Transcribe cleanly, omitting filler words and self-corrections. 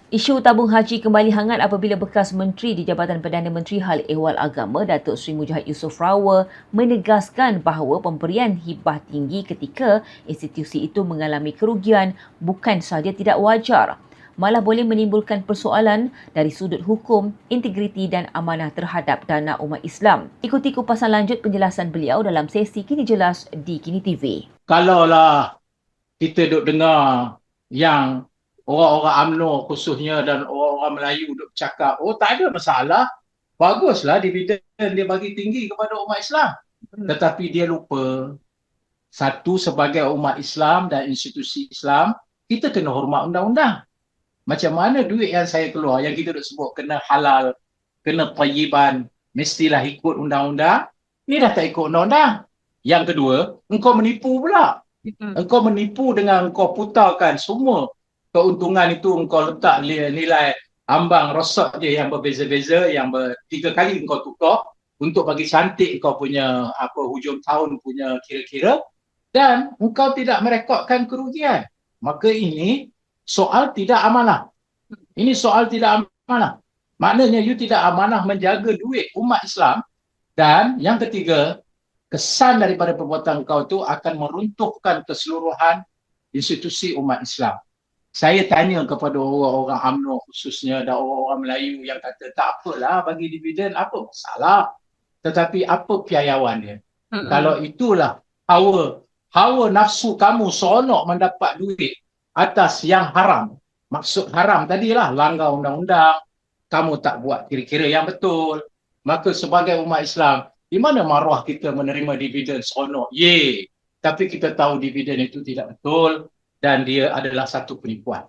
Isu tabung haji kembali hangat apabila bekas Menteri di Jabatan Perdana Menteri Hal Ehwal Agama Datuk Seri Mujahid Yusof Rawal menegaskan bahawa pemberian hibah tinggi ketika institusi itu mengalami kerugian bukan sahaja tidak wajar, malah boleh menimbulkan persoalan dari sudut hukum, integriti dan amanah terhadap dana umat Islam. Ikuti kupasan lanjut penjelasan beliau dalam sesi Kini Jelas di Kini TV. Kalaulah kita duk dengar yang orang-orang UMNO khususnya dan orang-orang Melayu duk cakap, oh tak ada masalah, baguslah dividen dia bagi tinggi kepada umat Islam. Tetapi dia lupa, satu, sebagai umat Islam dan institusi Islam, kita kena hormat undang-undang. Macam mana duit yang saya keluar, yang kita duk sebut kena halal, kena tayyiban, mestilah ikut undang-undang, ni dah tak ikut undang-undang. Yang kedua, engkau menipu pula. Engkau menipu dengan engkau putarkan semua keuntungan itu, engkau letak nilai ambang rosak dia yang berbeza-beza, yang 3 kali engkau tukar untuk bagi cantik engkau punya hujung tahun punya kira-kira, dan engkau tidak merekodkan kerugian. Maka ini soal tidak amanah. Ini soal tidak amanah. Maknanya you tidak amanah menjaga duit umat Islam. Dan yang ketiga, kesan daripada perbuatan kau itu akan meruntuhkan keseluruhan institusi umat Islam. Saya tanya kepada orang-orang UMNO khususnya dan orang-orang Melayu yang kata tak apalah bagi dividen, apa masalah. Tetapi apa piawaian dia? Kalau itulah hawa nafsu kamu seronok mendapat duit atas yang haram. Maksud haram tadilah langgar undang-undang, kamu tak buat kira-kira yang betul. Maka sebagai umat Islam, di mana maruah kita menerima dividen seronok? Ye. Tapi kita tahu dividen itu tidak betul dan dia adalah satu penipuan.